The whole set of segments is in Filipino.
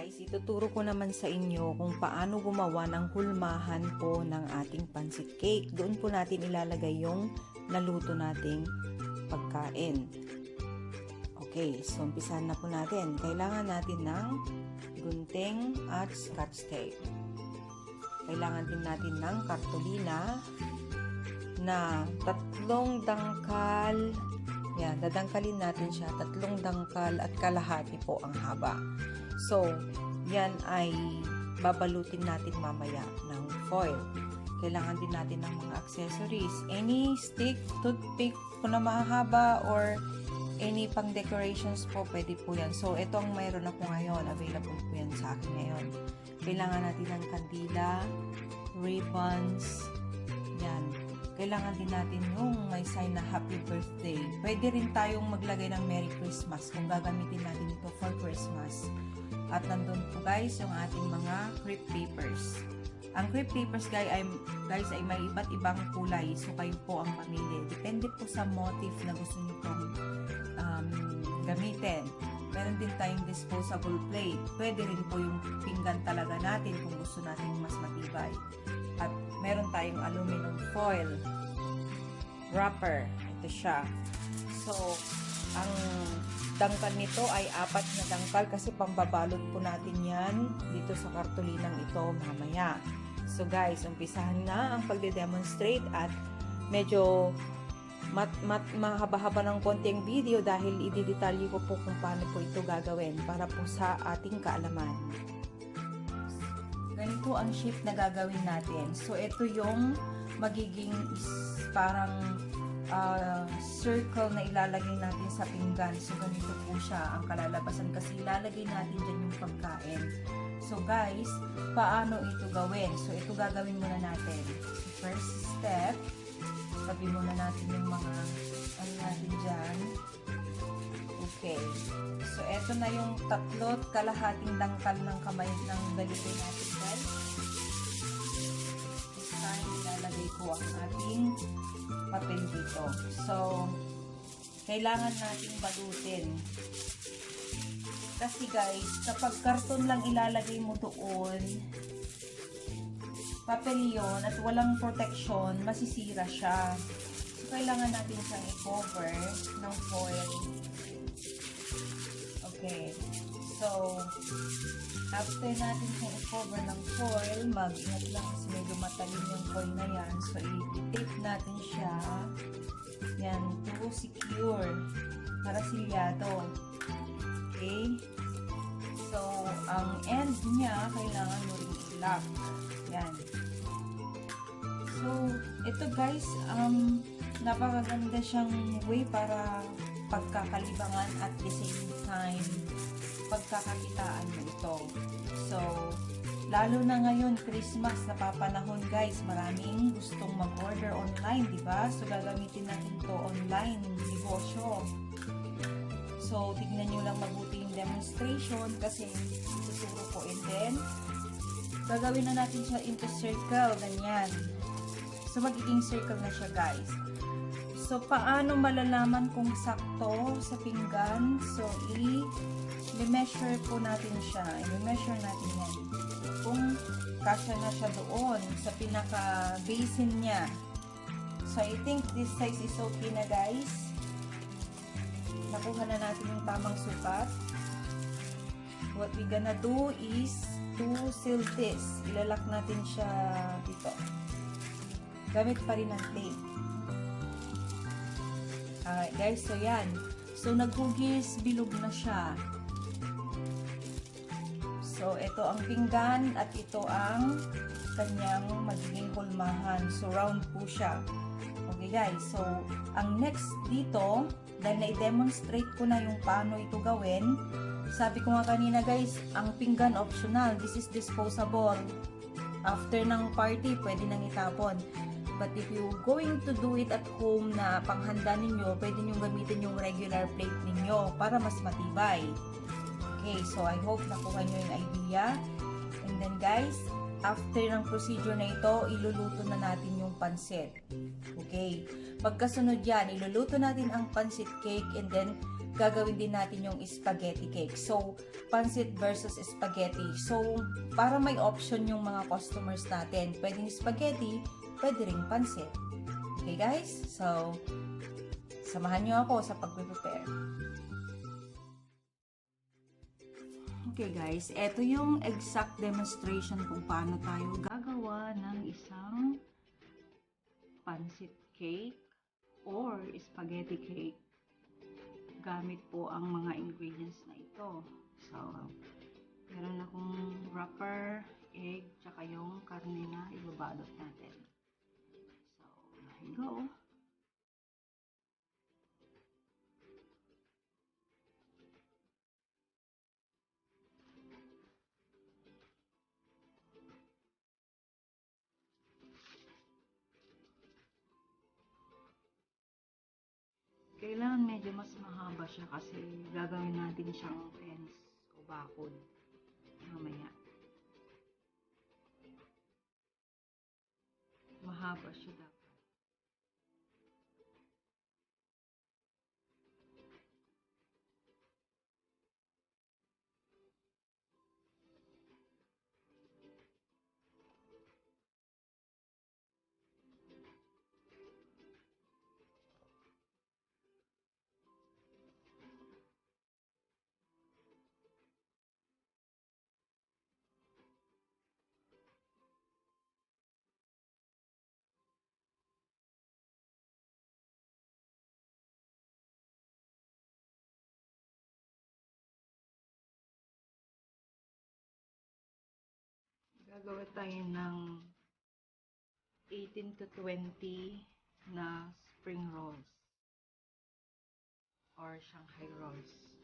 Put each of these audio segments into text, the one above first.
guys, ituturo ko naman sa inyo kung paano gumawa ng hulmahan po ng ating pancit cake. Doon po natin ilalagay yung naluto nating pagkain. Okay, so umpisahan na po natin. Kailangan natin ng gunting at scotch tape. Kailangan din natin ng kartolina na 3 dangkal. Yan, dadangkalin natin siya. 3 dangkal at kalahati po ang haba. So, yan ay babalutin natin mamaya ng foil. Kailangan din natin ng mga accessories. Any stick, toothpick kung na mahaba or any pang decorations po, pwede po yan. So, ito ang mayroon ako ngayon. Available po yan sa akin ngayon. Kailangan natin ng kandila, ribbons, yan. Kailangan din natin yung may sign na happy birthday. Pwede rin tayong maglagay ng Merry Christmas kung gagamitin natin ito for Christmas. At nandun po guys yung ating mga crepe papers. Ang crepe papers guys ay may iba't ibang kulay. So kayo po ang mamili. Depende po sa motif na gusto nyo pong gamitin. Meron din tayong disposable plate. Pwede rin po yung pinggan talaga natin kung gusto natin mas matibay. At meron tayong aluminum foil wrapper. Ito siya. So, ang dangkal nito ay 4 na dangkal kasi pambabalot po natin yan dito sa kartolinang ito mamaya. So guys, umpisahan na ang pagde-demonstrate at medyo mahaba-haba ng konting video dahil ididetalye ko po kung paano po ito gagawin para po sa ating kaalaman. Ganito ang shape na gagawin natin. So, ito yung magiging parang circle na ilalagay natin sa pinggan. So, ganito po siya ang kalalabasan kasi ilalagay natin dyan yung pagkain. So, guys, paano ito gawin? So, ito gagawin muna natin. So, first step, tabi muna natin yung mga ano natin dyan. Okay. So, eto na yung 3 kalahating dangkal ng kamay ng daliri natin, guys. This time, ilalagay ko ang ating papel dito. So, kailangan nating balutin. Kasi guys, kapag karton lang ilalagay mo doon, papel yun at walang protection, masisira siya. So, kailangan natin siyang i-cover ng foil. Okay. So, after natin siyang i-cover ng foil, mag-ingat lang kasi medyo matalim yung foil na yan. So, i-tape natin siya. Yan, to secure. Para silyado. Okay. So, ang end niya, kailangan mo rin i-lock. Yan. So, ito guys, napakaganda siyang way para pagkakalibangan at the same time pagkakakitaan mo ito. So, lalo na ngayon, Christmas, napapanahon guys, maraming gustong mag-order online, di ba? So, gagamitin natin ito online, negosyo. So, tignan nyo lang mabuti yung demonstration kasi ituturo ko. And then, gagawin na natin siya into circle, ganyan. So, magiging circle na siya guys. So, paano malalaman kung sakto sa pinggan? So, i-measure po natin siya. I-measure natin yan. Kung kasya na siya doon sa pinaka-basin niya. So, I think this size is okay na guys. Nakuha na natin yung tamang sukat. What we gonna do is to seal this. Ilalak natin siya dito. Gamit pa rin ng tape. Alright guys, so yan. So, naghugis, bilog na siya. So, ito ang pinggan at ito ang kanyang magiging hulmahan. So, round po siya. Okay guys, so, ang next dito, dahil na-demonstrate ko na yung paano ito gawin, sabi ko nga kanina guys, ang pinggan optional. This is disposable. After ng party, pwede nang itapon. But if you going to do it at home na panghanda ninyo, pwede nyo gamitin yung regular plate ninyo para mas matibay. Okay, so I hope nakuha nyo yung idea. And then guys, after ng procedure na ito, iluluto na natin yung pancit. Okay, pagkasunod yan, iluluto natin ang pancit cake and then gagawin din natin yung spaghetti cake. So, pancit versus spaghetti. So, para may option yung mga customers natin. Pwedeng spaghetti, pwede ring pancit. Okay guys? So, samahan nyo ako sa pag-prepare. Okay guys, ito yung exact demonstration kung paano tayo gagawa ng isang pancit cake or spaghetti cake. Gamit po ang mga ingredients na ito. So, meron akong wrapper, egg, tsaka yung karne na ibabalot natin. So, here you go. Kailangan medyo mas mahaba siya kasi gagawin natin siyang ends o bakod mamaya. Mahaba siya dapat. Gagawa tayo ng 18 to 20 na spring rolls or Shanghai rolls.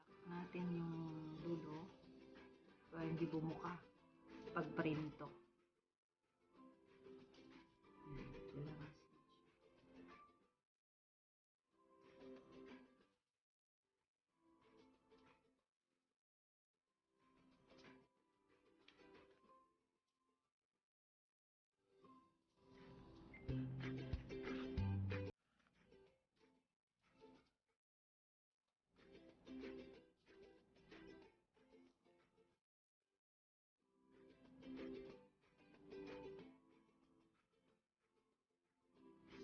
Lock natin yung dulo para hindi bumuka pag printo.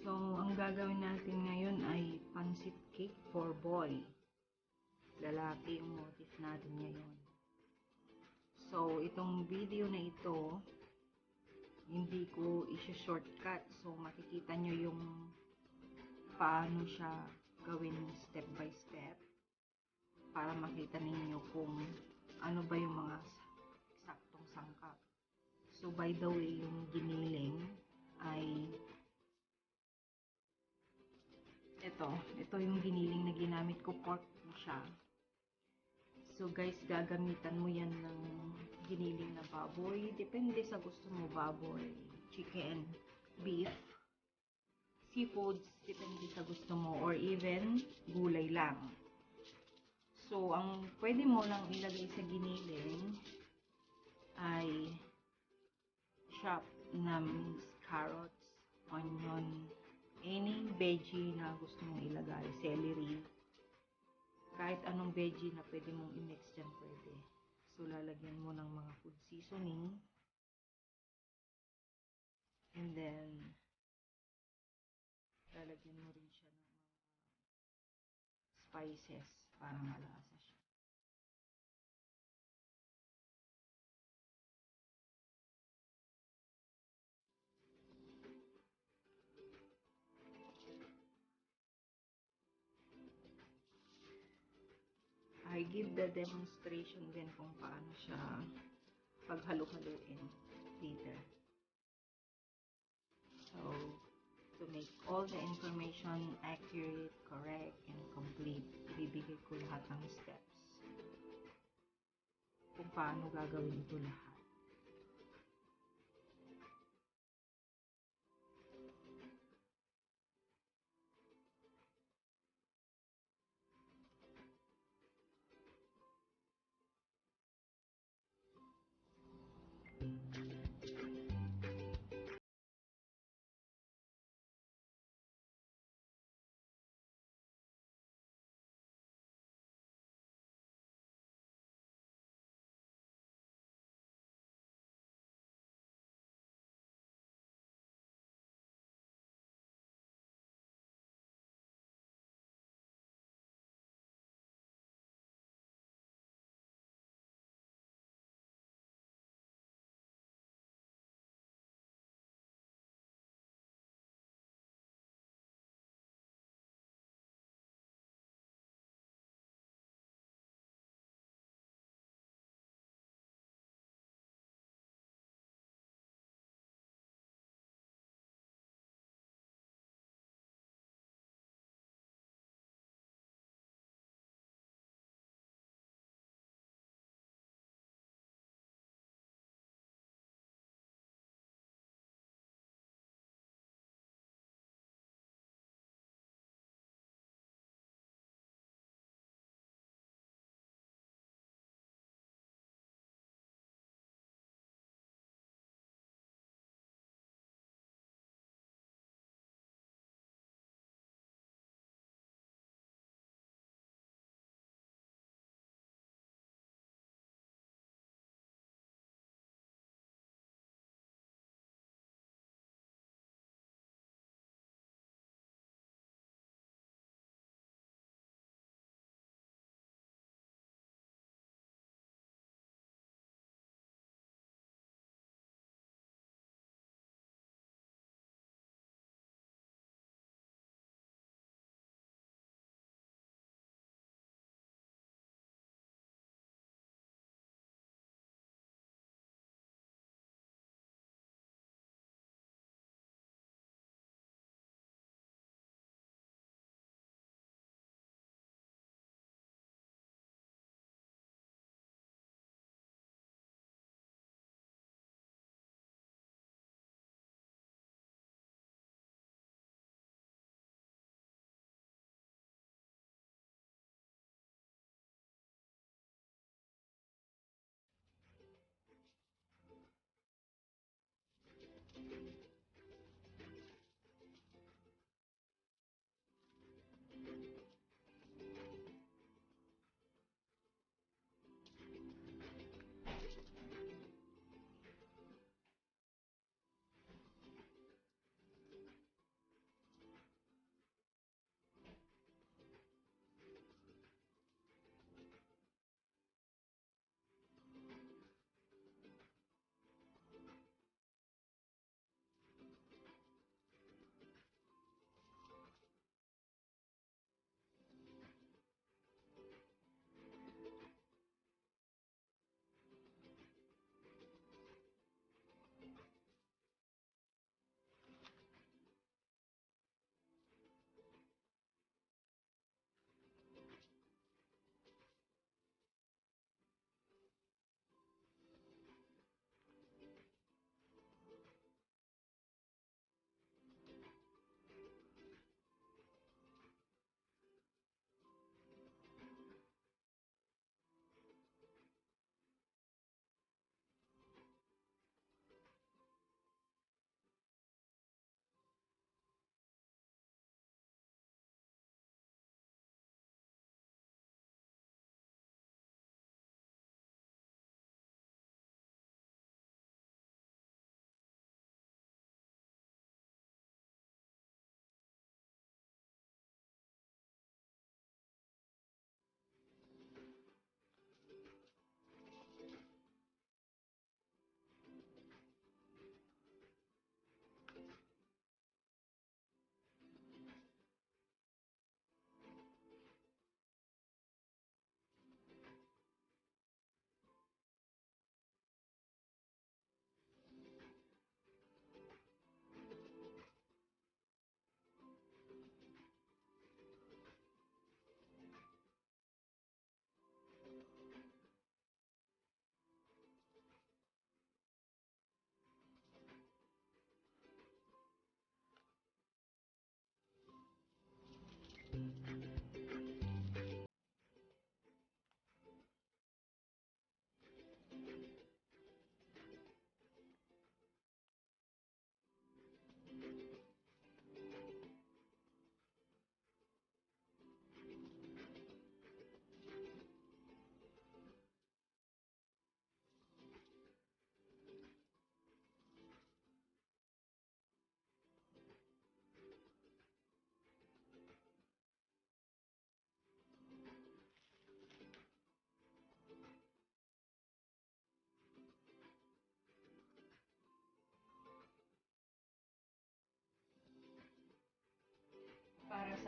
So, ang gagawin natin ngayon ay pancit cake for boy. Lalaki yung motif natin ngayon. So, itong video na ito, hindi ko i-shortcut. So, makikita nyo yung paano siya gawin step by step para makita ninyo kung ano ba yung mga saktong sangkap. So, by the way, yung giniling ay ito yung giniling na ginamit ko, pork po siya. So guys, gagamitan mo yan ng giniling na baboy. Depende sa gusto mo, baboy, chicken, beef, seafoods, depende sa gusto mo, or even gulay lang. So, ang pwede mo lang ilagay sa giniling ay chopped na carrots, onion, any veggie na gusto mong ilagay, celery, kahit anong veggie na pwede mong i-mix dyan pwede. So, lalagyan mo ng mga food seasoning, and then lalagyan mo rin siya ng mga spices para malasa siya. I give the demonstration din kung paano siya paghalo-haluin later. So, to make all the information accurate, correct, and complete, ibibigay ko lahat ng steps kung paano gagawin ito lahat.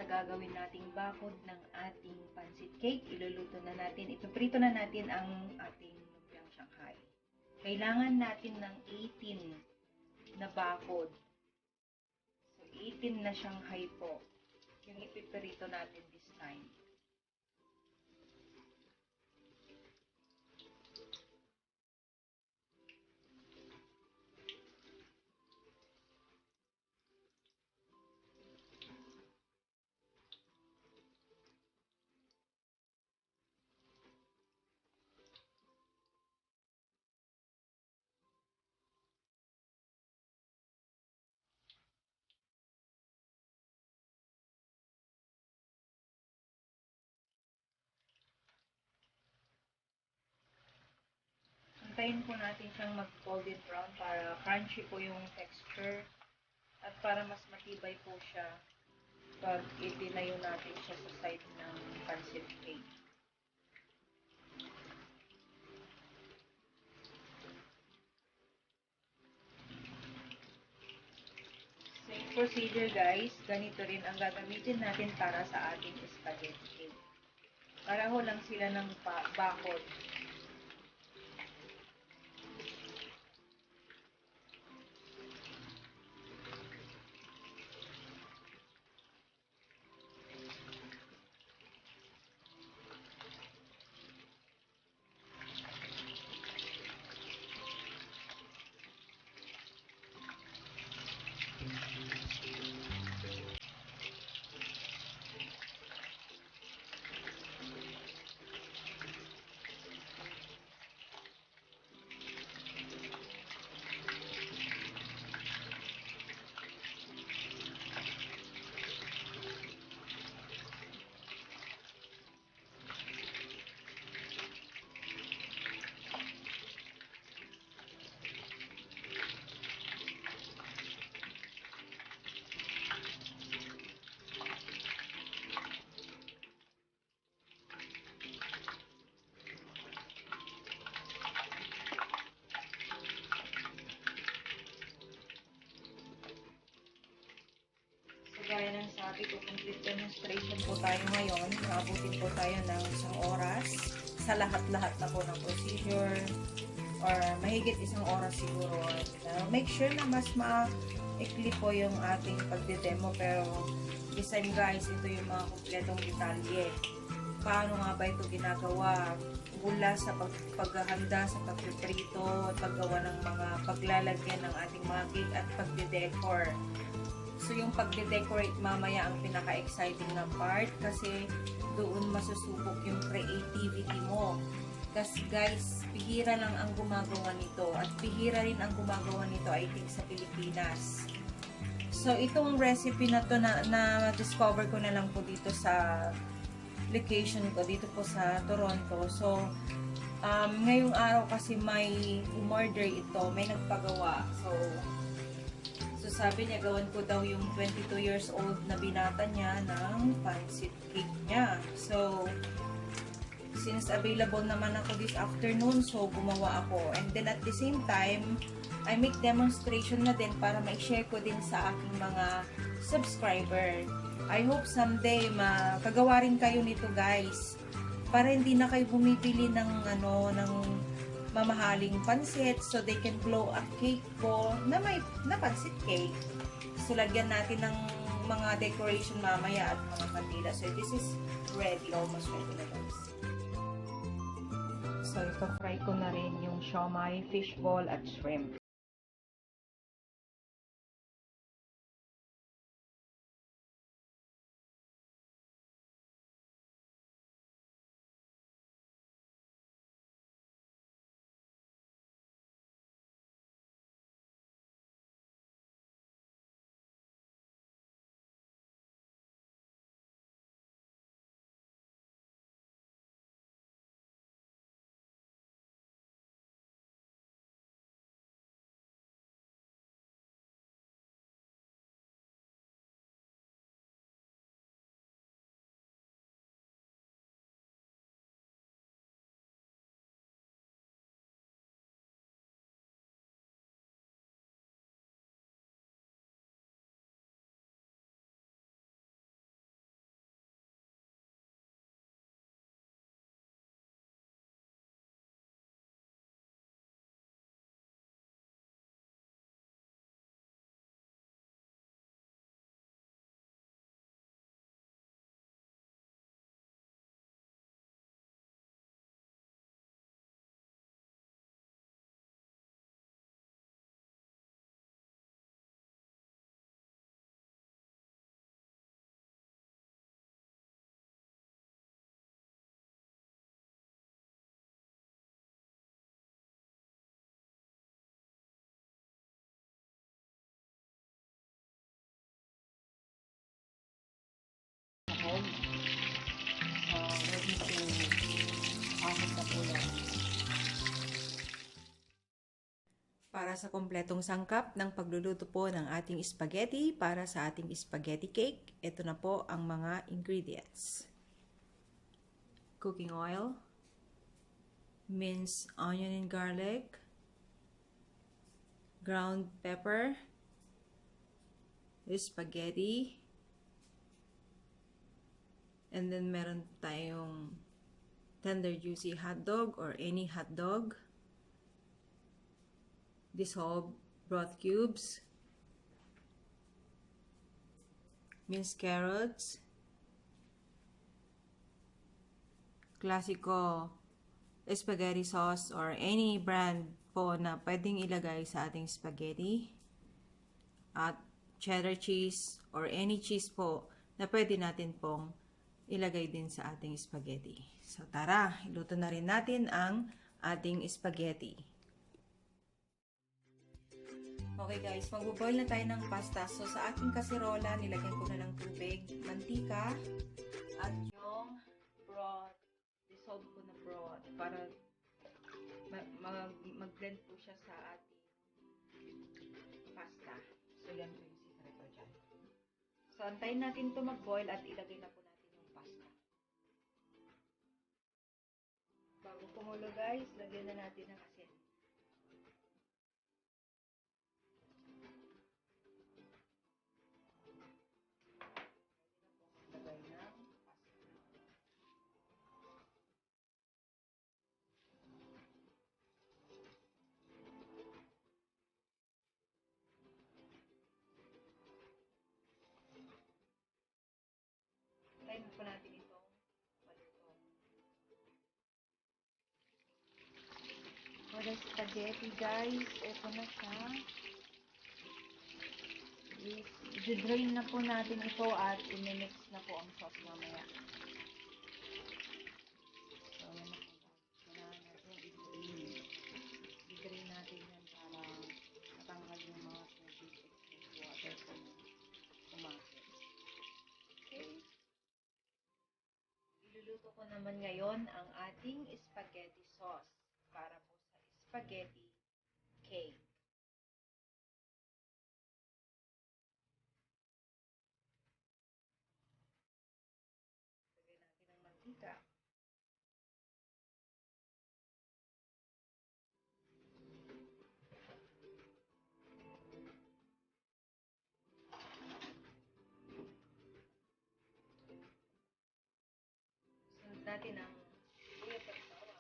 gagawin nating bakod ng ating pancit cake. Iluluto na natin, ipiprito na natin ang ating lumpiang Shanghai. Kailangan natin ng 18 na bakod. So, 18 na Shanghai po. Yung ipiprito natin this time. Antayin po natin siyang mag-golden brown para crunchy po yung texture at para mas matibay po siya pag itinayo natin siya sa side ng pancit cake. Same procedure guys, ganito rin ang gagamitin natin para sa ating spaghetti cake. Pareho lang sila ng bakod. Gaya ng sabi ko, complete demonstration po tayo ngayon. Naabutin po tayo ng isang oras sa lahat-lahat na po ng procedure or mahigit isang oras siguro. Make sure na mas maikli po yung ating pagdedemo pero this time guys, ito yung mga kompletong detalye. Paano nga ba ito ginagawa? Mula sa paghahanda, sa pagpiprito, at paggawa ng mga paglalagyan ng ating mga cake at pagde-decor. So, yung pagde-decorate mamaya ang pinaka-exciting na part kasi doon masusubok yung creativity mo. Kasi guys, bihira lang ang gumagawa nito at bihira rin ang gumagawa nito I think sa Pilipinas. So, itong recipe na to na-discover ko na lang po dito sa location ko, dito po sa Toronto. So, ngayong araw kasi may umorder ito, may nagpagawa. So, sabi niya, gawan ko daw yung 22 years old na binata niya ng pancit cake niya. So, since available naman ako this afternoon, so gumawa ako. And then at the same time, I make demonstration na din para ma-share ko din sa aking mga subscriber. I hope someday makagawa rin kayo nito guys. Para hindi na kayo bumibili ng mamahaling pancit so they can blow a cake po na pancit cake. So, lagyan natin ng mga decoration mamaya at mga kandila. So, this is ready. Almost ready na guys. So, ito-fry ko na rin yung siomai, fishball at shrimp. para sa kompletong sangkap ng pagluluto po ng ating spaghetti para sa ating spaghetti cake. Ito na po ang mga ingredients. Cooking oil, minced onion and garlic, ground pepper, spaghetti, and then meron tayong tender juicy hot dog or any hot dog, dissolved broth cubes, minced carrots, classico spaghetti sauce or any brand po na pwedeng ilagay sa ating spaghetti, at cheddar cheese or any cheese po na pwede natin pong ilagay din sa ating spaghetti. So tara, iluto na rin natin ang ating spaghetti. Okay guys, magbo-boil na tayo ng pasta. So sa ating kaserola, nilagyan ko na ng tubig, mantika, at yung broth. Dissolve ko na broth para mag-blend po siya sa ating pasta. So yan po yung sikreto dyan. So antayin natin ito mag-boil at ilagay na po natin yung pasta. Bago kumulo guys, lagyan na natin ng asin. Tayo po natin itong paluto. For the spaghetti guys, ito na siya. I-drain na po natin ito at i-mix na po ang sauce mamaya. So, yan na po. Kailangan natin i-drain natin yan para matanggal yung mga tubig excess water kung umakit. Okay. Iluluto ko naman ngayon ang ating spaghetti sauce para po sa spaghetti cake. Lagyan natin ng mantika. Sunod natin ang sibuyas at bawang.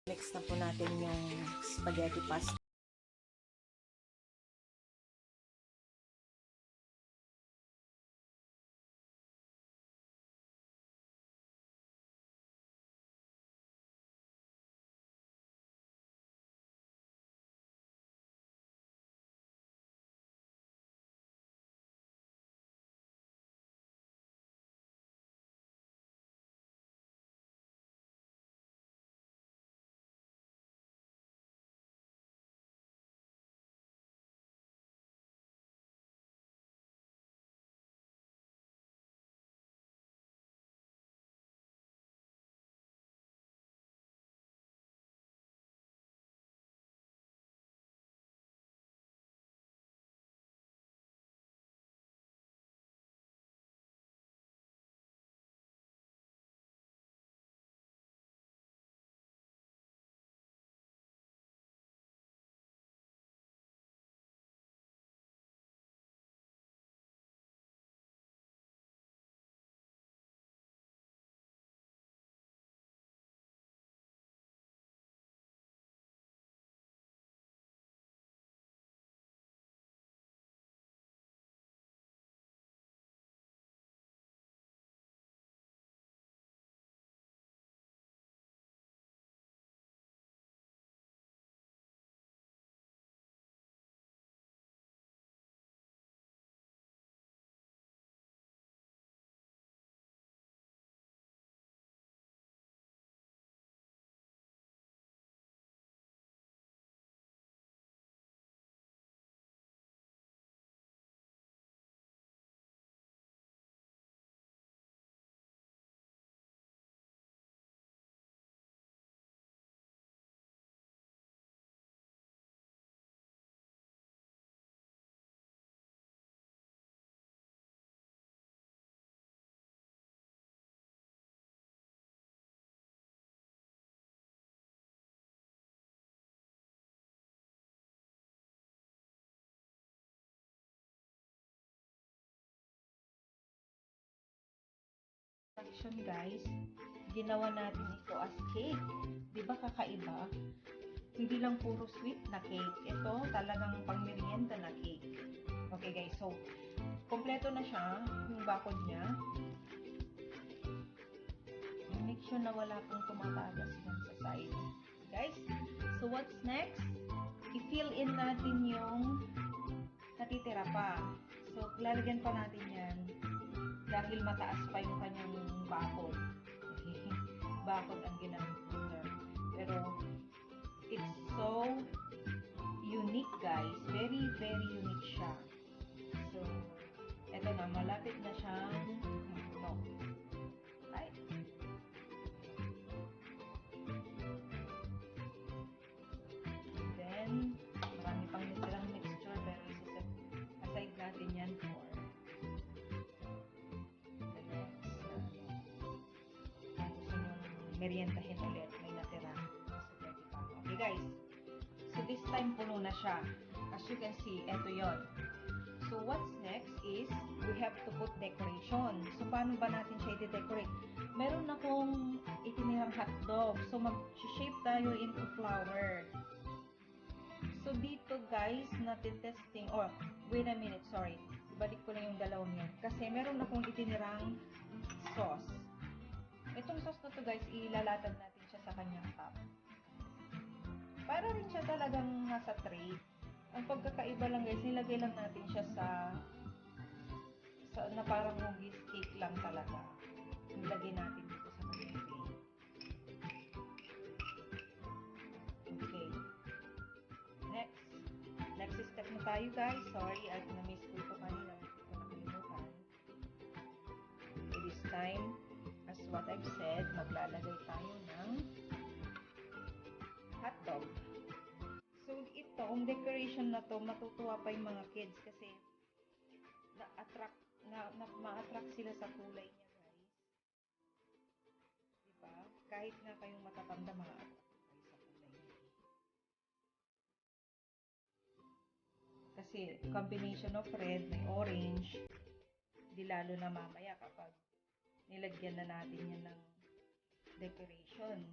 Mix na po natin yung spaghetti pasta. Guys, ginawa natin ito as cake. Di ba kakaiba? Hindi lang puro sweet na cake. Ito talagang pang-merienda na cake. Okay guys, so kompleto na siya, yung bakod niya. Make sure na wala pong tumatagas dyan sa side. Guys, so what's next? I-fill in natin yung natitira pa. So, lalagyan pa natin yan dahil mataas pa yung kanyang bakod. Okay. Bakod ang ginamit ko dyan. Pero, it's so unique guys. Very, very unique siya. So, eto na, malapit na siyang no. Right? Then, marami pang nitirang mixture pero isa-set aside natin yan for the next kung gusto nyong meriendahin ulit, may natira. So, pwede pa. Okay guys, so this time puno na siya. As you can see, eto yon. So what's next is we have to put decoration. So paano ba natin siya i-decorate? Meron akong itinirang hotdog. So mag-shape tayo into flower. So dito guys, natin-testing, or wait a minute, sorry. Ibalik ko na yung dalawang yan. Kasi meron akong itinirang sauce. Itong sauce na to guys, ilalatag natin siya sa kanyang top. Para rin siya talagang nasa tray. Ang pagkakaiba lang guys, nilagay lang natin siya sa na parang hugis cake lang talaga. Nilagay natin dito sa kanyang tray. Okay. Next step na tayo guys. Sorry, at na-miss ko ito kanina. Hindi ko nakalimutan. This time, as what I've said, maglalagay tayo ng hotdog. So, itong decoration na to, matutuwa pa yung mga kids kasi ma-attract sila sa kulay niya, guys. Diba? Kahit nga kayong matatanda, ma-attract kayo sa kulay niya. Kasi, combination of red, may orange, di lalo na mamaya kapag nilagyan na natin yan ng decoration.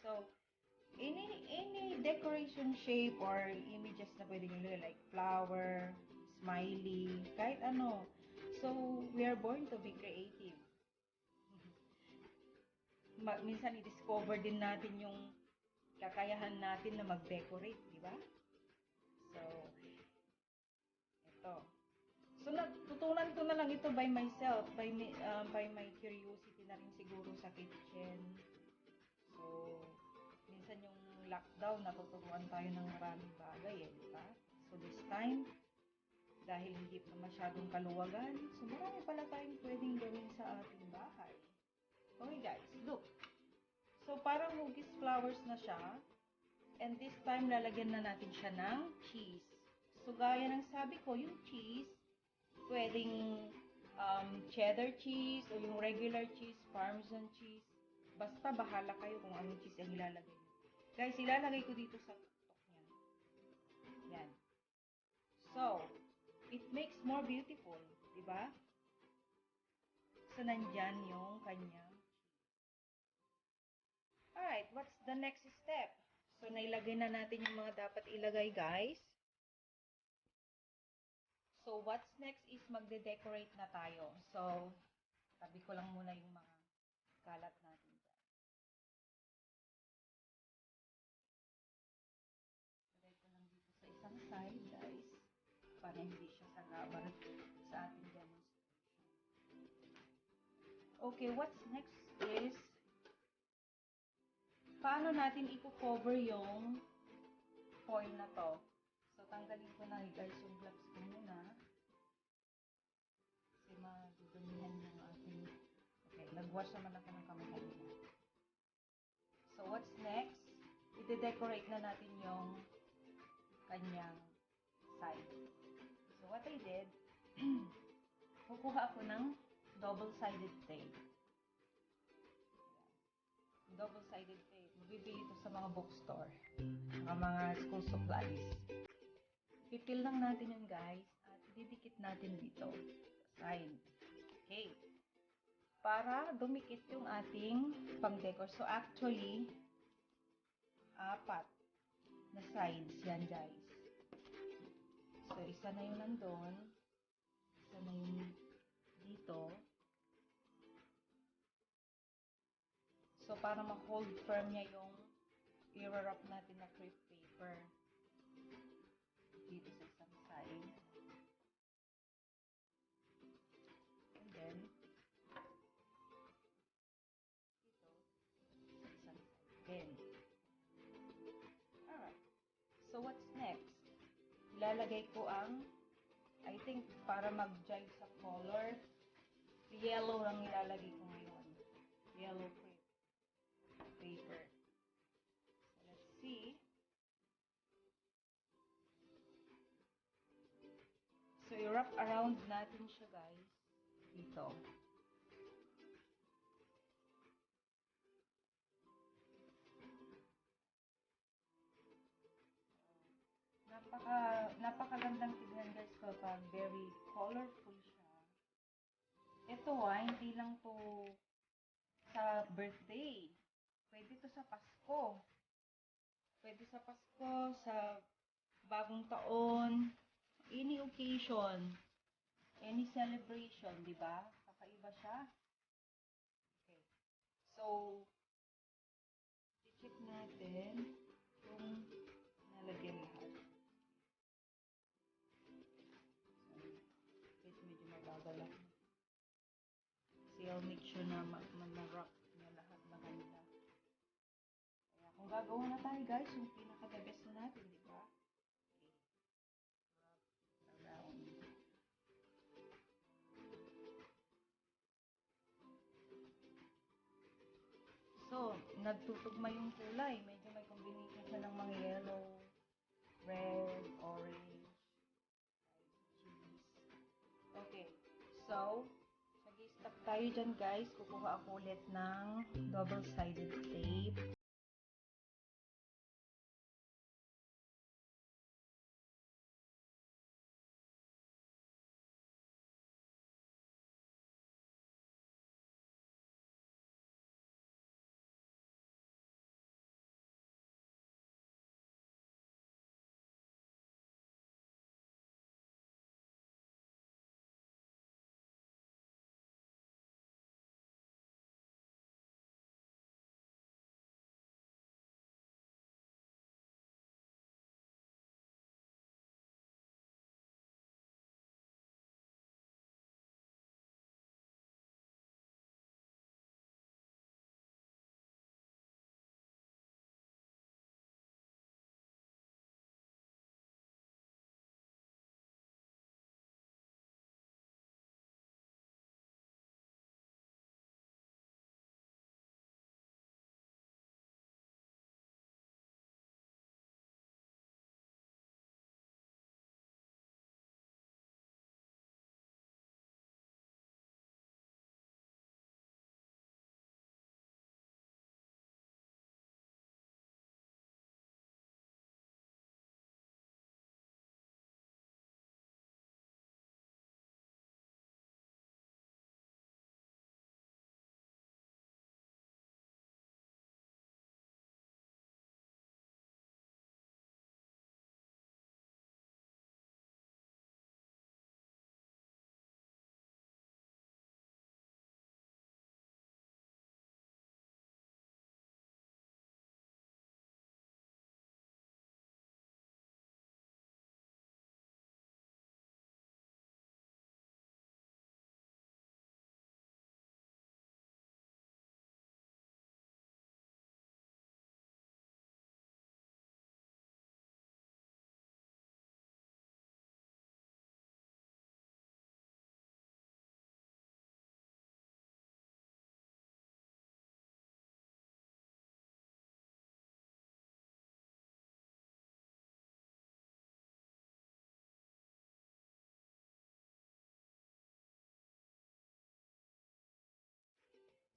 So, any decoration shape or images na pwede nyo ilagay, like flower, smiley, kahit ano. So, we are born to be creative. Minsan i-discover din natin yung kakayahan natin na mag-decorate, di ba? So, ito. So, natutunan ko na lang ito by myself, by my curiosity na rin siguro sa kitchen. So, minsan yung lockdown, natuturuan tayo ng maraming bagay eh, di ba? So, this time, dahil hindi pa masyadong kaluwagan, so marami pala tayong pwedeng gawin sa ating bahay. Okay guys, look. So, parang hugis flowers na siya. And this time, lalagyan na natin siya ng cheese. So, gaya ng sabi ko, yung cheese, pwedeng cheddar cheese o yung regular cheese, parmesan cheese. Basta bahala kayo kung anong cheese ang ilalagay. Guys, ilalagay ko dito sa tuktok niya. Yan. So, it makes more beautiful, di ba? So, nandyan yung kanyang cheese. Alright, what's the next step? So, nailagay na natin yung mga dapat ilagay, guys. So, what's next is magde-decorate na tayo. So, tabi ko lang muna yung mga kalat natin dyan. Lagay ko lang dito sa isang side, guys, para hindi siya sagabar sa ating demonstration. Okay, what's next is paano natin i-cover yung foil na to. So, tanggalin ko na guys yung gloves ko muna. Kasi madudumihan yung ating... Okay, nag-wash naman ako ng kamay kanina. So, what's next? I-decorate na natin yung kanyang side. So, what I did, kukuha ako ng double-sided tape. Double-sided tape. Mabibili ito sa mga bookstore. Sa mga school supplies. Pipil lang natin yun guys. At didikit natin dito. Side. Okay. Para dumikit yung ating pang-decor. So actually, 4. na sides. Yan, guys. So, isa na yung nandun. Isa na yung dito. So, para ma-hold firm niya yung i-wrap natin na crepe paper. Dito sa isang side. And then, then, alright. So, what's next? Ilalagay ko ang, I think, para mag-jive sa color, yellow lang ilalagay ko ngayon. Yellow crepe paper. So, let's see. So, i-wrap around natin siya, guys. Dito. Napakagandang tignan, guys, kapag very colorful siya. Ito hindi lang to sa birthday. Pwede to sa Pasko. Pwede sa Pasko, sa bagong taon, any occasion, any celebration, di ba? Kakaiba siya. Okay. So, i-check natin kung nalagyan lahat. Guys, medyo mabagal ako. Kasi I'll make sure na ma-wrap na lahat maganda. Kaya kung gagawa na tayo, guys, yung pinaka-the best na natin, di ba? Okay. Wrap around. So, nagtutugma yung kulay. Medyo may combination siya ng mga yellow, red, orange, cheese. Okay. So, nag-i-stop tayo dyan, guys. Kukuha ako ulit ng double-sided tape.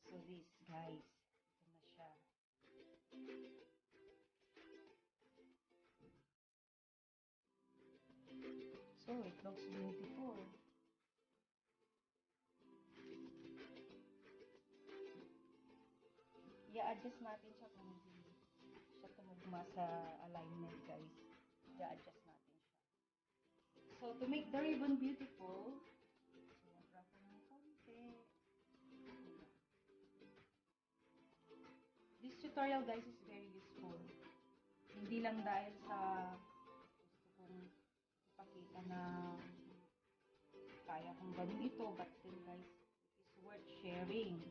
So, this, guys. Ito na siya. So, it looks beautiful. I-adjust natin siya kung hindi siya tumunog tugma sa alignment, guys. I-adjust natin siya. So, to make the ribbon beautiful, sumobra ko ng konti. This tutorial, guys, is very useful. Hindi lang dahil sa gusto kong ipakita na kaya kong gawin ito, but then, guys, it is worth sharing.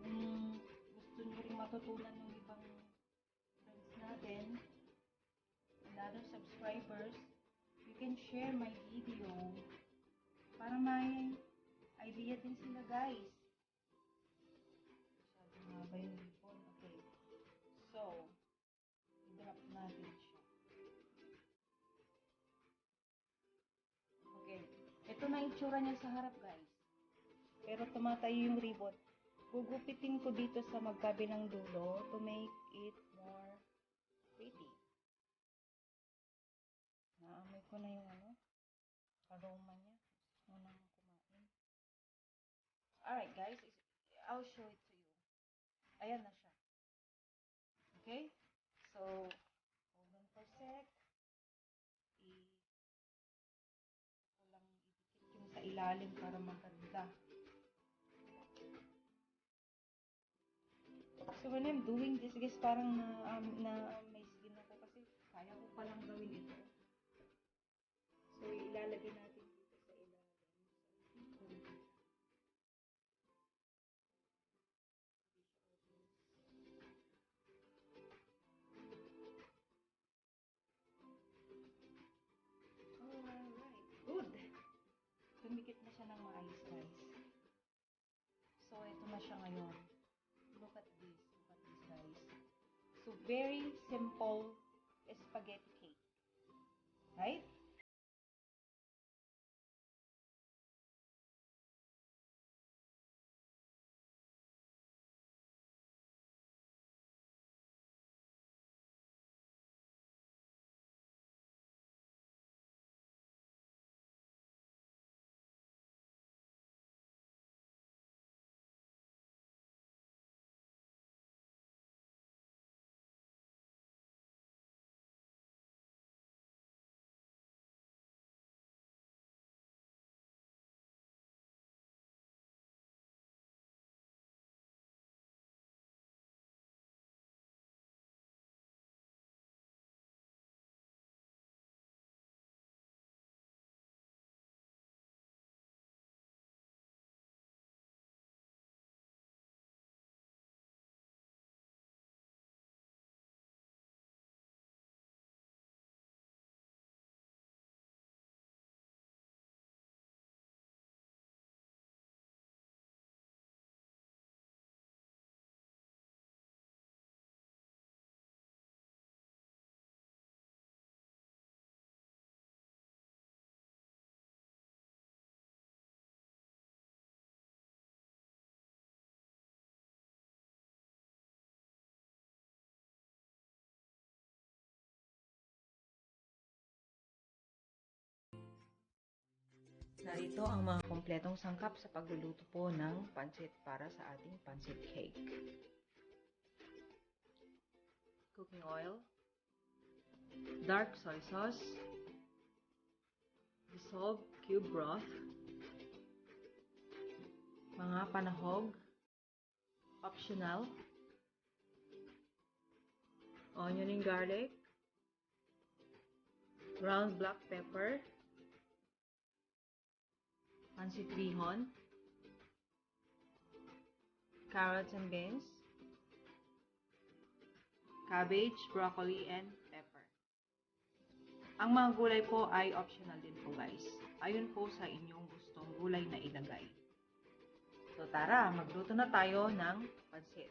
Kung gusto nyo rin matutunan ng ibang friends natin and other subscribers, you can share my video para may idea din sila, guys. Masyadong haba yung ribbon. Okay. So, i-drop natin siya. Okay. Ito na itsura niya sa harap, guys. Pero tumatayo yung ribbon. Gugupitin ko dito sa magkabilang dulo to make it more pretty. Naamoy ko na yung aroma niya. Gusto ko nang kumain. Alright, guys. I'll show it to you. Ayan na siya. Okay? So, hold on for a sec. Ko lang idikit yung sa ilalim para maganda. So, when I'm doing this, guys, parang may skin ako kasi kaya ko palang gawin ito. So, ilalagay natin dito sa ilalim. Alright. Good. Tumikit na siya ng maayos, guys. So, ito na siya ngayon. Look at this. Look at this, guys. So, very simple spaghetti cake. Right? Narito ang mga kompletong sangkap sa pagluluto po ng pancit para sa ating pancit cake. Cooking oil, dark soy sauce, dissolved cube broth, mga panahog, optional, onion and garlic, ground black pepper, pancit bihon, carrots and beans, cabbage, broccoli, and pepper. Ang mga gulay po ay optional din po, guys. Ayon po sa inyong gustong gulay na ilagay. So tara, magluto na tayo ng pancit.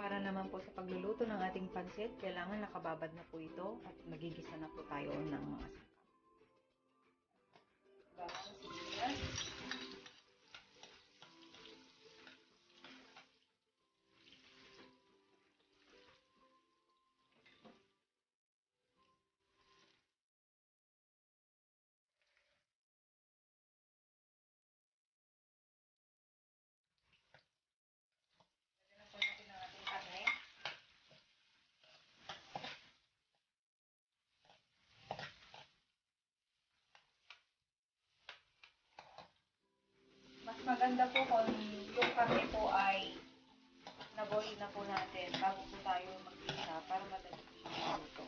Para naman po sa pagluluto ng ating pansit, kailangan nakababad na po ito at magigisa na po tayo ng mga sangkap. Bawang sibuyas. Lagyan na po natin ang ating karne. Mas maganda po kung yung karne po ay na-boil na po natin bago po tayo mag-isa para madali po siya maluto.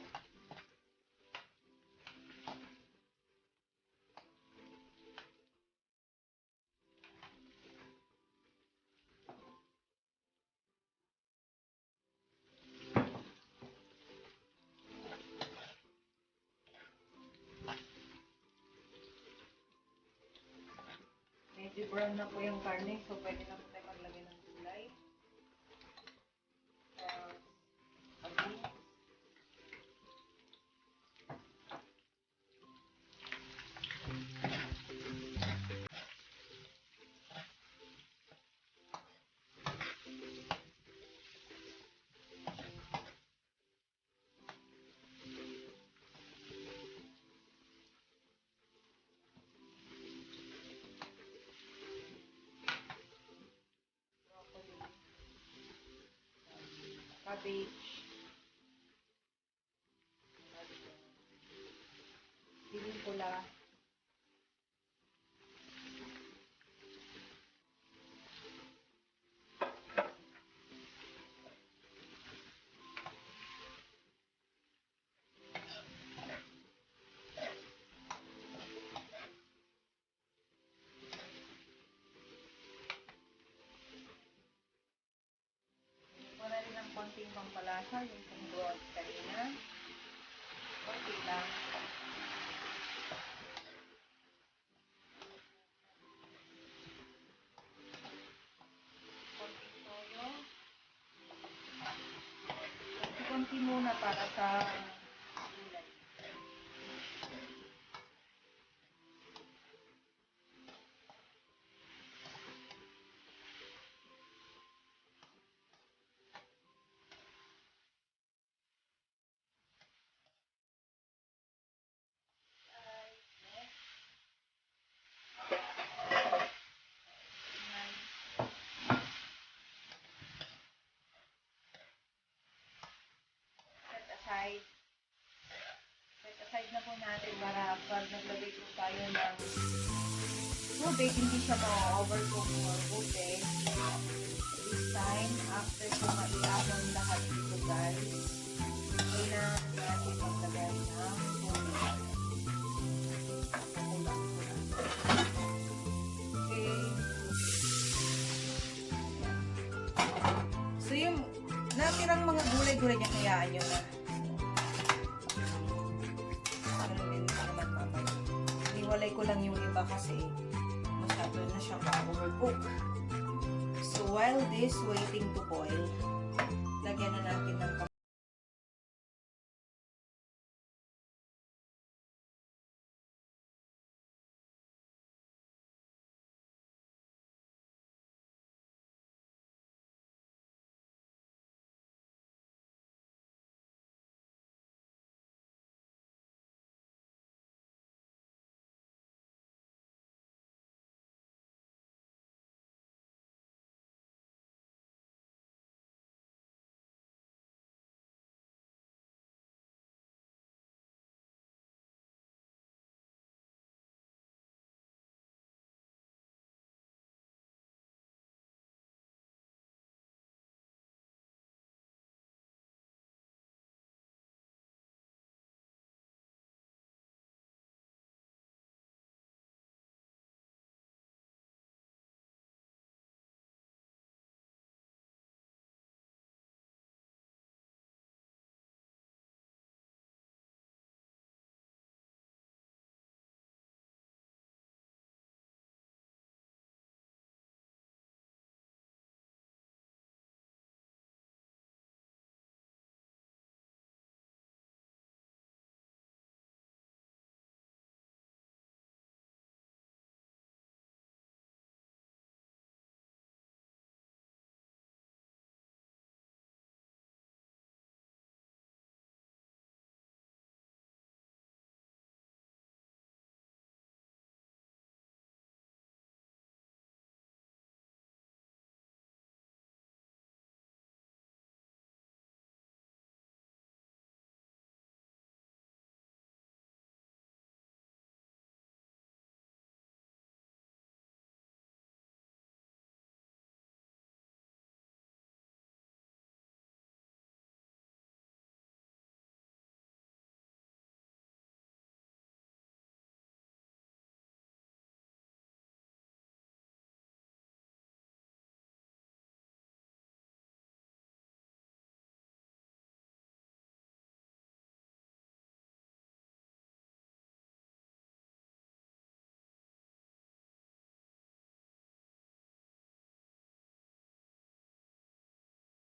Medyo brown na po yung karne, so pwede na po tayo maglagay ng gulay. Onion. Broccoli. Cabbage. Siling pula. Wala rin ng konting pampalasa, yung pundo at kanina. Konti lang. Konting toyo. Konti muna para sa gulay. Set aside. Set aside na po natin para pag naglagay po tayo ng tubig, hindi siya ma-overcook or buti. This time, after po maiamon lahat dito guys, kailangan natin maglagay ng tubig. Kulang po natin. Okay. So yung natirang mga gulay-gulay niya, hayaan nyo na. Ano din naman mamaya. Iwalay ko lang yung iba kasi masyado na siyang ma-overcook. So while this waiting to boil, lagyan na natin ng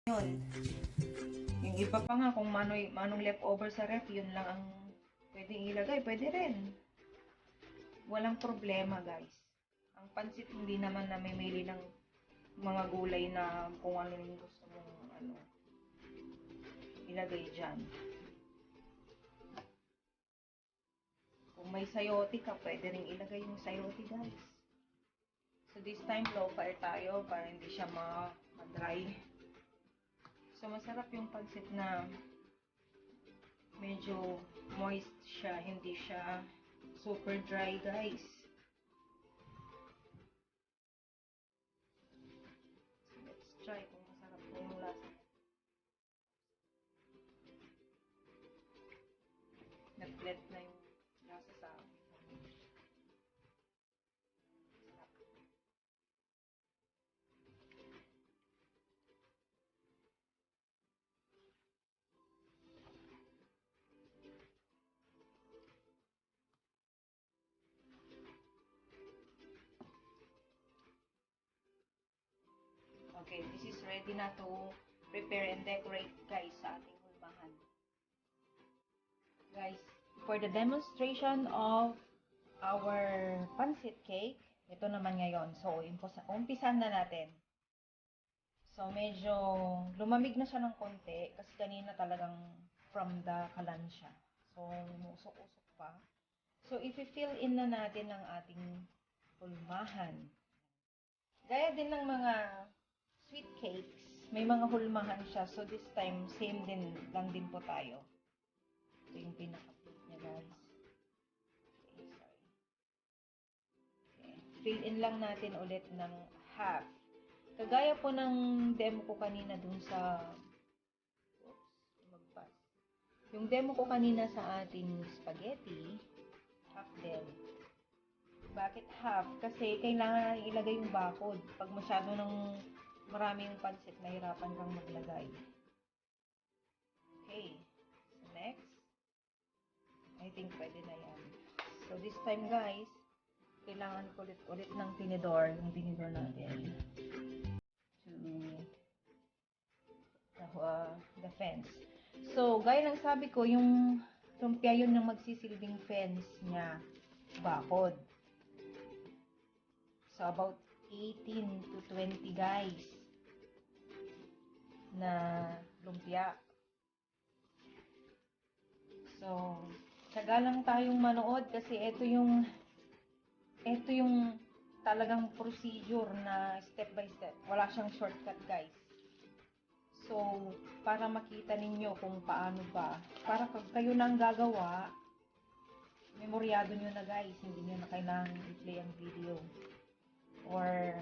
Yun. Yung iba pa nga, kung manong leftover sa ref, yun lang ang pwedeng ilagay. Pwede rin. Walang problema, guys. Ang pansit, hindi naman namimili ng mga gulay na kung ano yung gusto mong ilagay dyan. Kung may sayote ka, pwede rin ilagay yung sayote, guys. So, this time, low fire tayo para hindi siya ma-dry. So, masarap yung pansit na medyo moist siya, hindi siya super dry, guys. So, let's try kung masarap na yung lasa. Nag-blend na yung lasa sa akin. Okay, this is ready na to prepare and decorate, guys, sa ating hulmahan. Guys, for the demonstration of our pancit cake, ito naman ngayon. So, umpisan na natin. So, medyo lumamig na siya ng konti kasi kanina talagang from the kalan siya. So, usok-usok pa. So, i-fill in na natin ang ating hulmahan. Gaya din ng mga sweet cakes, may mga hulmahan siya. So, this time, same din lang din po tayo. Ito yung pinaka-plate niya, guys. Okay, sorry. Okay. Fill in lang natin ulit ng half. Kagaya po ng demo ko kanina dun sa... Oops, magpas. Yung demo ko kanina sa ating spaghetti, half din. Bakit half? Kasi kailangan ilagay yung bakod. Pag masyado ng maraming pansit, nahirapan kang maglagay. Okay. So, next. I think pwede na yan. So, this time, guys, kailangan ulit ng tinidor, yung tinidor natin. To the fence. So, gaya ng sabi ko, yung lumpia yun yung magsisilbing fence niya, bakod. So, about 18 to 20, guys, na lumpia. So, tsaga lang tayong manood kasi ito yung talagang procedure na step by step. Wala siyang shortcut, guys. So, para makita ninyo kung paano ba, para pag kayo nang gagawa, memoryado nyo na, guys, hindi nyo na kailangan i-play ang video. Or,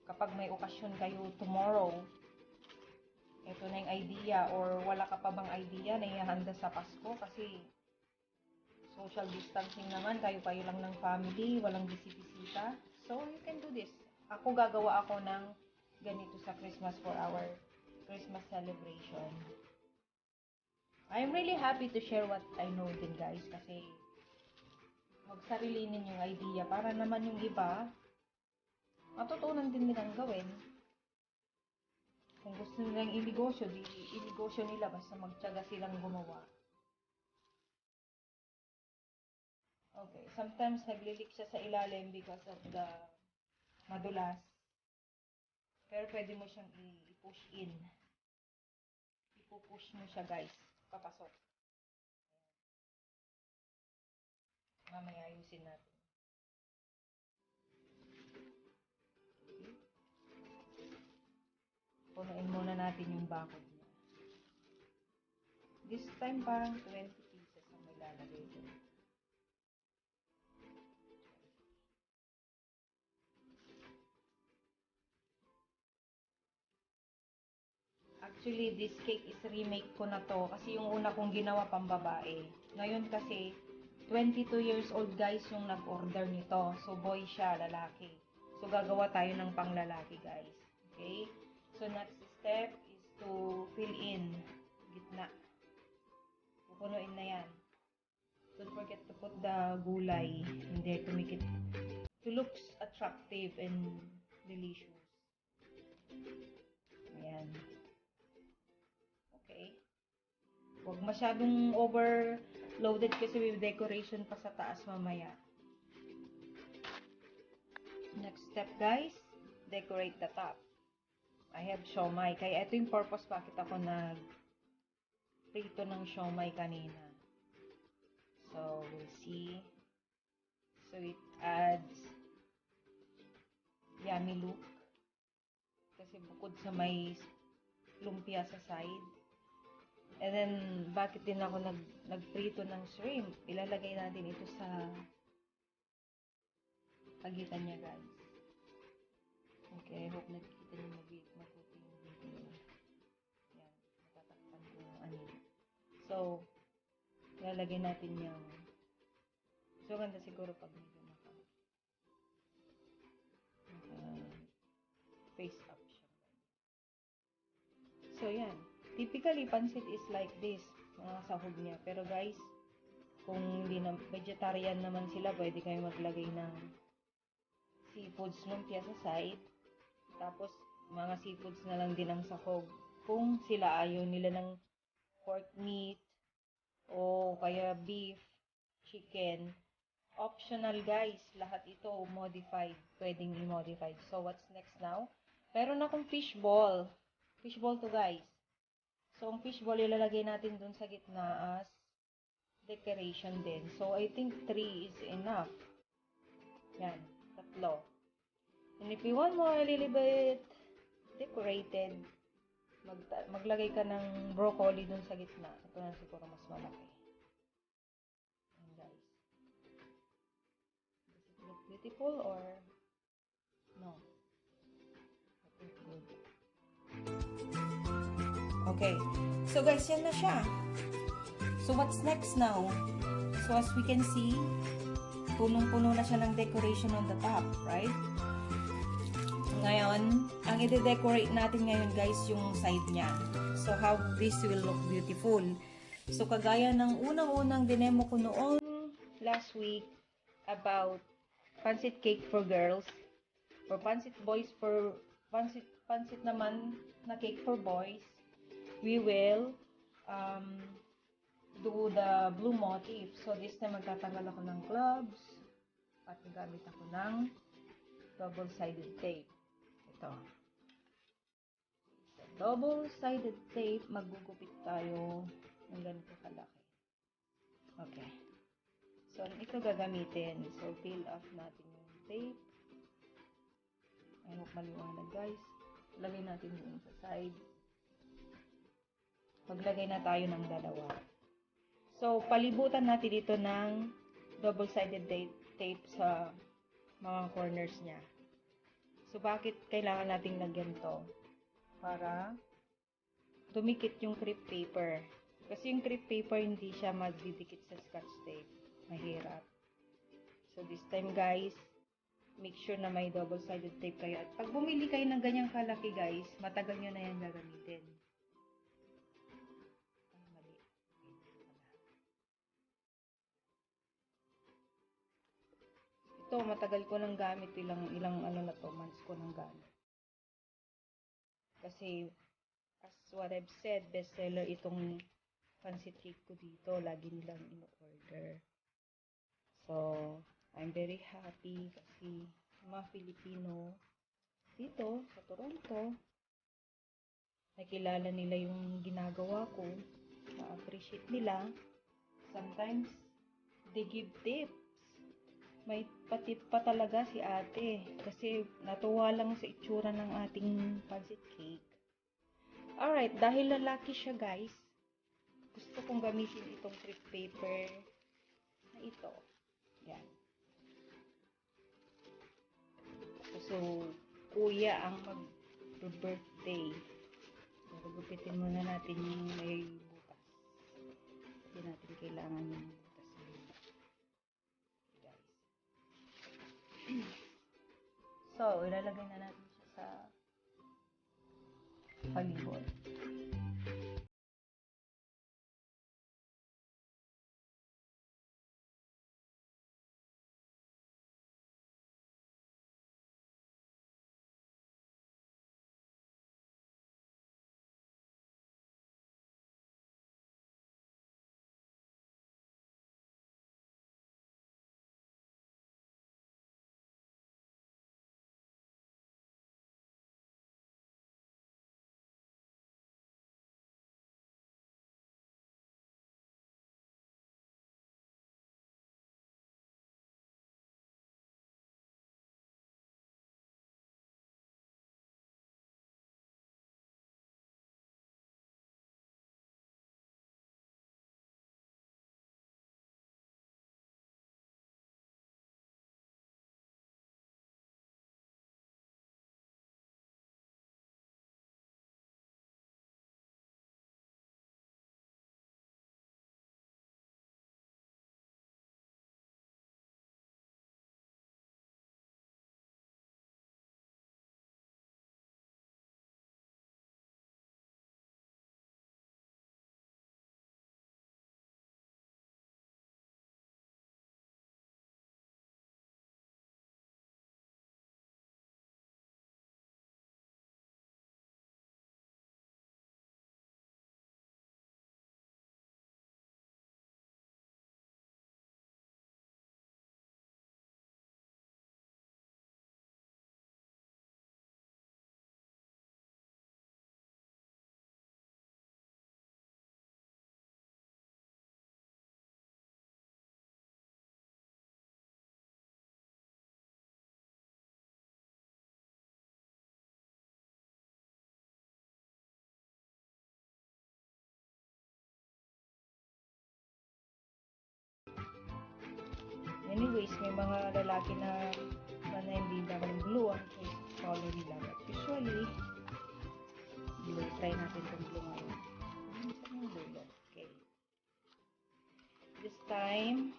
kapag may okasyon kayo tomorrow, ito na yung idea, or wala ka pa bang idea na ihahanda sa Pasko kasi social distancing naman, kayo lang ng family, walang bisita. So, you can do this. Ako gagawa ako ng ganito sa Christmas for our Christmas celebration. I'm really happy to share what I know din, guys, kasi magsarilinin yung idea para naman yung iba matutunan din nilang gawin. Kung gusto nilang inegosyo, di inegosyo nila basta magtiyaga silang gumawa. Okay, sometimes naglilik siya sa ilalim because of the madulas. Pero pwede mo siyang i-push in. Ipupush mo siya, guys, papasok. Mamaya ayusin natin. Punuin muna natin yung bakod niya. This time parang 20 pieces ang may lalagay doon. Actually, this cake is remake ko na to kasi yung una kong ginawa pambabae. Ngayon kasi 22 years old, guys, yung nag-order nito. So boy siya, lalaki. So gagawa tayo ng panglalaki, guys. Okay? So next step is to fill in gitna. Pupunuin na yan. Don't forget to put the gulay in there to make it to looks attractive and delicious. Ayan. Huwag masyadong overloaded kasi with decoration pa sa taas mamaya. Next step guys, decorate the top. I have siomai. Kaya ito yung purpose bakit ako prito ng siomai kanina. So, we'll see. So, it adds yummy look. Kasi bukod sa may lumpia sa side. And then, bakit din ako nagprito ng shrimp? Ilalagay natin ito sa pagitan niya, guys. Okay, I hope nakikita niyo mabuti yung video. Yan, natatakpan ko yung ano. So, ilalagay natin yung ganda siguro pag medyo face up siya. So, yan. Typically, pansit is like this. Mga sahog niya. Pero guys, kung hindi na vegetarian naman sila, pwede kayo maglagay ng seafoods lumpia sa side. Tapos, mga seafoods na lang din ang sahog. Kung sila ayaw nila ng pork meat, o kaya beef, chicken, optional guys. Lahat ito modified. Pwedeng i-modify. So, what's next now? Meron akong fishball. Fishball to guys. So, ang fishball ilalagay natin dun sa gitna as decoration din. So, I think 3 is enough. Yan, 3. And if you want more a little bit decorated, maglagay ka ng broccoli dun sa gitna. Ito na siguro mas malaki. Yan guys. Does it look beautiful or no? I think good. Okay. So guys, yan na siya. So what's next now? So as we can see, punong-puno na siya ng decoration on the top, right? Ngayon, ang i-decorate natin ngayon guys, yung side niya. So how this will look beautiful. So kagaya ng unang-unang dinemo ko noon last week about pancit cake for girls, or pancit boys for pancit naman na cake for boys, we will do the blue motif. So this time magtatanggal ako ng gloves at gagamit ako ng double-sided tape. Ito. So, double-sided tape, magugupit tayo ng ganito kalaki. Okay. So, ito gagamitin. So, peel off natin yung tape. I hope maliwanag guys. Lagay natin dun sa side. Maglagay na tayo ng dalawa. So, palibutan natin ito ng double-sided tape sa mga corners niya. So, bakit kailangan nating lagyan to? Para dumikit yung crepe paper. Kasi yung crepe paper, hindi siya magdidikit sa scotch tape. Mahirap. So, this time guys, make sure na may double-sided tape kayo. At pag bumili kayo ng ganyang kalaki guys, matagal nyo na yan gagamitin. Ito, matagal ko nang gamit. Ilang ano na to, months ko nang gamit. Kasi, as what I've said, bestseller itong pancit cake ko dito. Lagi nilang in-order. So, I'm very happy kasi mga Filipino dito sa Toronto, nakilala nila yung ginagawa ko. Na-appreciate nila. Sometimes, they give tips. May patip pa talaga si ate kasi natuwa lang sa itsura ng ating pancit cake. Alright, dahil lalaki siya guys, gusto kong gamitin itong crepe paper na ito. Yan. So, kuya ang mag-birthday. So, gupitin muna natin yung may butas. Hindi natin kailangan yung butas. So, ilalagay na natin siya sa palibot. anyways, may mga lalaki na hindi naman blue ang choice color nila. But usually, blue. Try natin itong blue ngayon. Saan yung dulo? Okay. This time,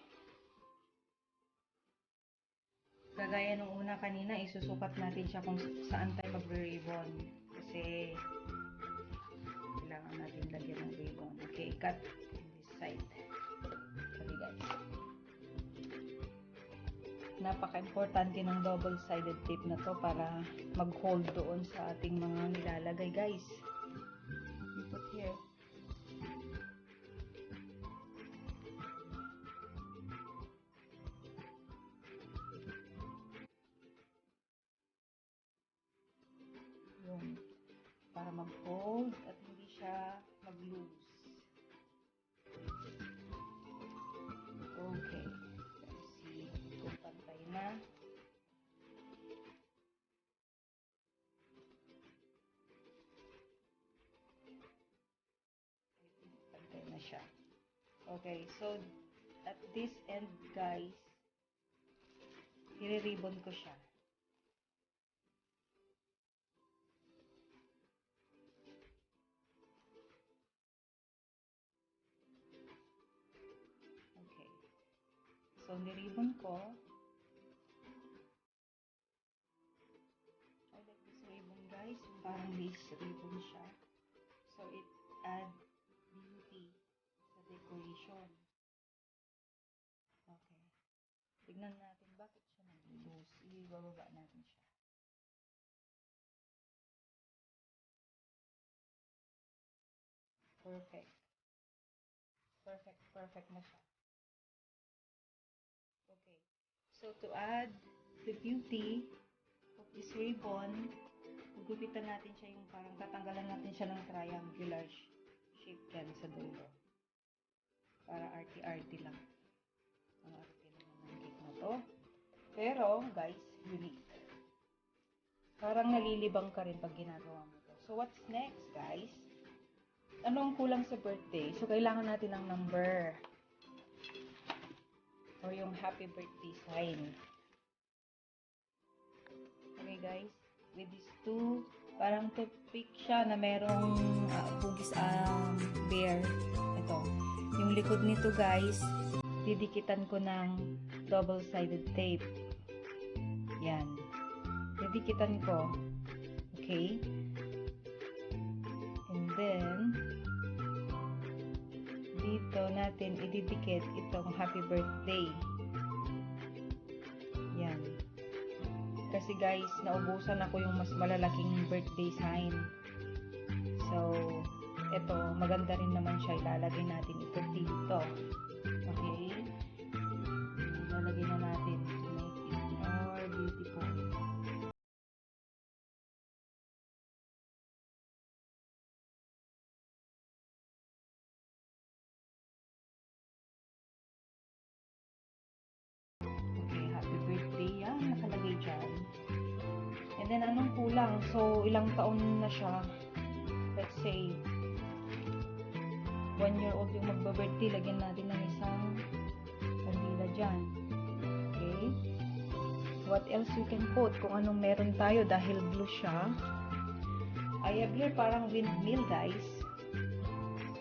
kagaya nung una kanina, isusukat natin siya kung saan tayo magre-ribbon. Kasi, kailangan natin lagyan ng ribbon. Okay, cut in this side. Okay guys. Napaka-importante ng double-sided tape na to para mag-hold doon sa ating mga nilalagay guys. We put here. Yun. Para mag-hold at hindi siya mag-loose. Okay. Let's see kung pantay na. Pantay na siya. Okay. So, at this end, guys, i-ribbon ko siya. So, ni-ribbon ko. I like this ribbon, guys. Parang lace ribbon siya. So, it add beauty sa decoration. Okay. Tignan natin bakit siya nag-loose. Ibababa natin siya. Perfect. Perfect na siya. Okay. So, to add the beauty of this ribbon, gugupitan natin siya yung parang tatanggalan natin siya ng triangular shape yan sa dulo. Para arty-arty lang. Ang arty naman ng cake na to. Pero, guys, unique. Parang nalilibang ka rin pag ginagawa mo to. So, what's next, guys? Anong kulang sa birthday? So, kailangan natin ng number. Or yung happy birthday sign. Okay, guys. With these two, parang toothpick siya na merong hugis bear. Ito. Yung likod nito, guys, didikitan ko ng double-sided tape. Yan. Didikitan ko. Okay. And then, dito natin ididikit itong happy birthday. Yan. Kasi guys, naubusan ako yung mas malalaking birthday sign. So, ito, maganda rin naman siya. Ilalagay natin ito dito. Okay? Ilalagay na natin to make it more beautiful. Okay, happy birthday. Yan, nakalagay dyan. And then, anong kulang? So, ilang taon na siya? Let's say, 1 year old yung magba-birthday, lagyan natin ng isang kandila dyan. Okay? What else you can put? Kung anong meron tayo dahil blue siya. I have here parang windmill, guys.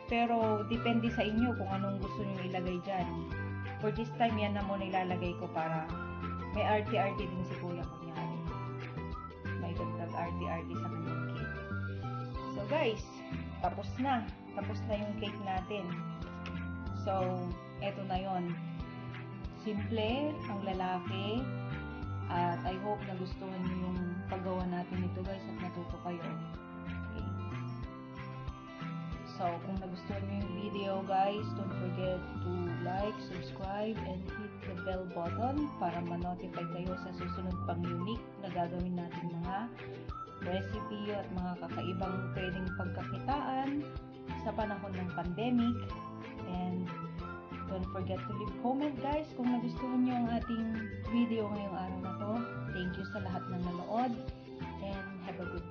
Pero, depende sa inyo kung anong gusto nyo ilagay dyan. For this time, yan na muna ilalagay ko para may arty-arty din si kuya kunyari. May dagdag arty-arty sa kanyang cake. So, guys, tapos na yung cake natin. So, eto na yon. Simple, ang lalaki, at I hope na gustuhan niyo yung paggawa natin ito, guys, at natuto kayo. Okay. So, kung nagustuhan niyo yung video, guys, don't forget to like, subscribe, and hit the bell button para ma-notify kayo sa susunod pang unique na gagawin natin mga recipe at mga kakaibang pwedeng pagkakitaan sa panahon ng pandemic. And don't forget to leave comment, guys, kung nagustuhan nyo ang ating video ngayong araw na to. Thank you sa lahat ng nanood and have a good